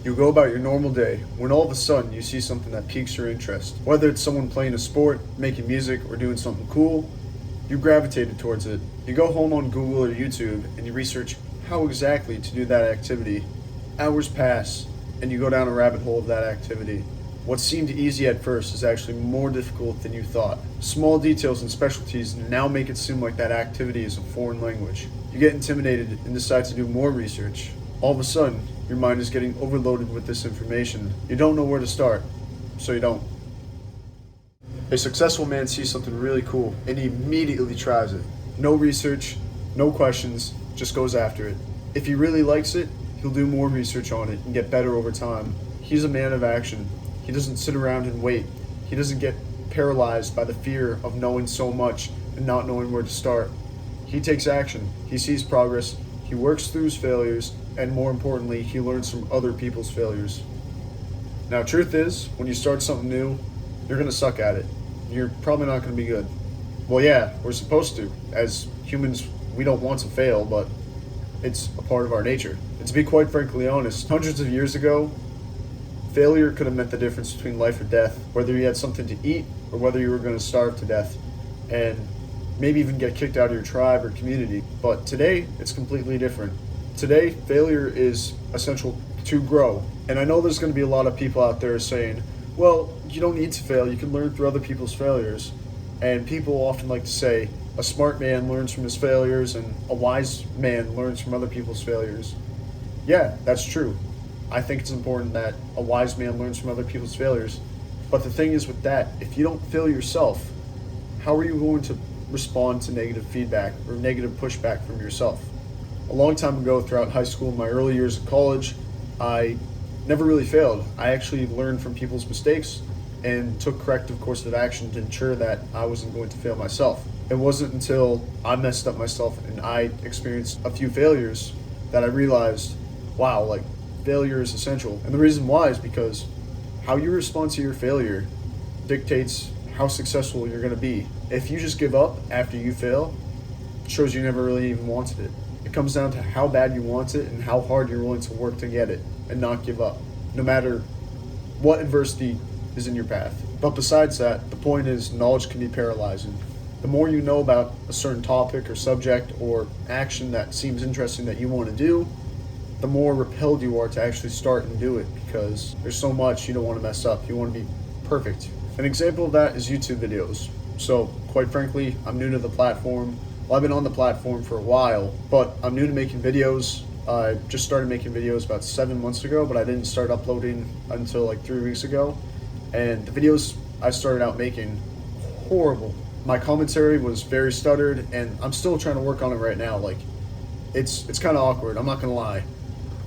You go about your normal day when all of a sudden you see something that piques your interest. Whether it's someone playing a sport, making music, or doing something cool, you gravitated towards it. You go home on Google or YouTube and you research how exactly to do that activity. Hours pass and you go down a rabbit hole of that activity. What seemed easy at first is actually more difficult than you thought. Small details and specialties now make it seem like that activity is a foreign language. You get intimidated and decide to do more research. All of a sudden, your mind is getting overloaded with this information. You don't know where to start, so you don't. A successful man sees something really cool and he immediately tries it. No research, no questions, just goes after it. If he really likes it, he'll do more research on it and get better over time. He's a man of action. He doesn't sit around and wait. He doesn't get paralyzed by the fear of knowing so much and not knowing where to start. He takes action. He sees progress. He works through his failures, and more importantly, he learns from other people's failures. Now, truth is, when you start something new, you're going to suck at it. You're probably not going to be good. Well, yeah, we're supposed to. As humans, we don't want to fail, but it's a part of our nature. And to be quite frankly honest, hundreds of years ago, failure could have meant the difference between life or death, whether you had something to eat or whether you were going to starve to death and maybe even get kicked out of your tribe or community. But today, it's completely different. Today, failure is essential to grow. And I know there's going to be a lot of people out there saying, well, you don't need to fail, you can learn through other people's failures. And people often like to say, a smart man learns from his failures and a wise man learns from other people's failures. Yeah, that's true. I think it's important that a wise man learns from other people's failures. But the thing is with that, if you don't fail yourself, how are you going to respond to negative feedback or negative pushback from yourself? A long time ago, throughout high school, my early years of college, I never really failed. I actually learned from people's mistakes and took corrective course of action to ensure that I wasn't going to fail myself. It wasn't until I messed up myself and I experienced a few failures that I realized, wow, like, failure is essential. And the reason why is because how you respond to your failure dictates how successful you're going to be. If you just give up after you fail, it shows you never really even wanted it. It comes down to how bad you want it and how hard you're willing to work to get it and not give up, no matter what adversity is in your path. But besides that, the point is knowledge can be paralyzing. The more you know about a certain topic or subject or action that seems interesting that you want to do, the more repelled you are to actually start and do it because there's so much you don't want to mess up. You want to be perfect. An example of that is YouTube videos. So quite frankly, I'm new to the platform. Well, I've been on the platform for a while, but I'm new to making videos. I just started making videos about 7 months ago, but I didn't start uploading until like 3 weeks ago. And the videos I started out making, horrible. My commentary was very stuttered, and I'm still trying to work on it right now. Like, it's kind of awkward, I'm not gonna lie.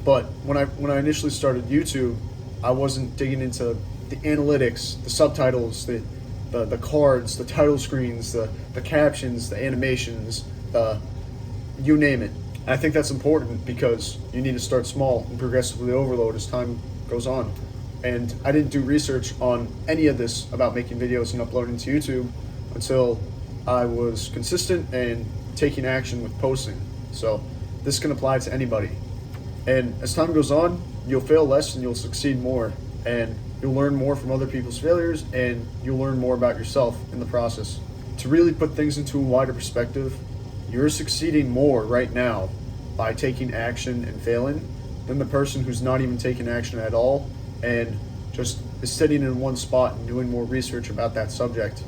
But when I initially started YouTube, I wasn't digging into the analytics, the subtitles, the cards, the title screens, the captions, the animations, you name it. And I think that's important because you need to start small and progressively overload as time goes on. And I didn't do research on any of this about making videos and uploading to YouTube until I was consistent and taking action with posting. So this can apply to anybody. And as time goes on, you'll fail less and you'll succeed more. And you'll learn more from other people's failures and you'll learn more about yourself in the process. To really put things into a wider perspective, you're succeeding more right now by taking action and failing than the person who's not even taking action at all and just is sitting in one spot and doing more research about that subject.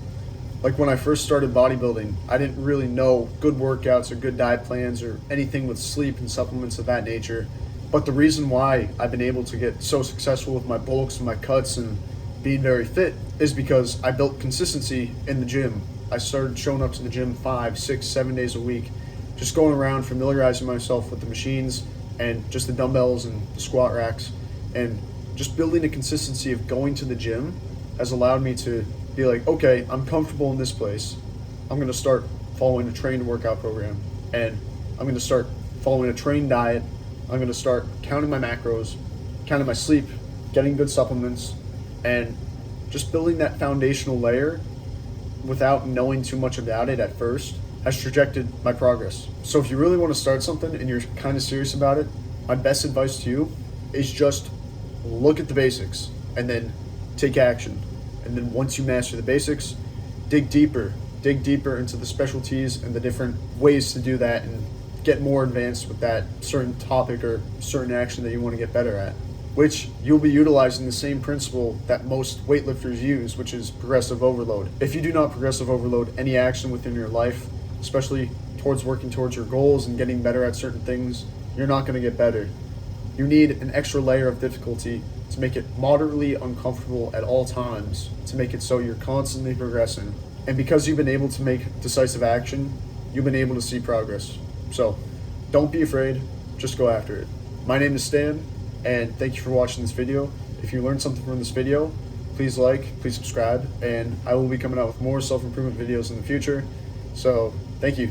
Like when I first started bodybuilding, I didn't really know good workouts or good diet plans or anything with sleep and supplements of that nature. But the reason why I've been able to get so successful with my bulks and my cuts and being very fit is because I built consistency in the gym. I started showing up to the gym 5, 6, 7 days a week, just going around familiarizing myself with the machines and just the dumbbells and the squat racks, and just building a consistency of going to the gym has allowed me to be like, okay, I'm comfortable in this place. I'm going to start following a trained workout program, and I'm going to start following a trained diet. I'm going to start counting my macros, counting my sleep, getting good supplements, and just building that foundational layer without knowing too much about it at first has trajected my progress. So if you really want to start something and you're kind of serious about it, my best advice to you is just look at the basics and then take action. And then once you master the basics, dig deeper into the specialties and the different ways to do that, and get more advanced with that certain topic or certain action that you want to get better at, which you'll be utilizing the same principle that most weightlifters use, which is progressive overload. If you do not progressive overload any action within your life, especially towards working towards your goals and getting better at certain things, you're not going to get better. You need an extra layer of difficulty to make it moderately uncomfortable at all times, to make it so you're constantly progressing. And because you've been able to make decisive action, you've been able to see progress. So don't be afraid, just go after it. My name is Stan, and thank you for watching this video. If you learned something from this video, please like, please subscribe, and I will be coming out with more self-improvement videos in the future. So thank you.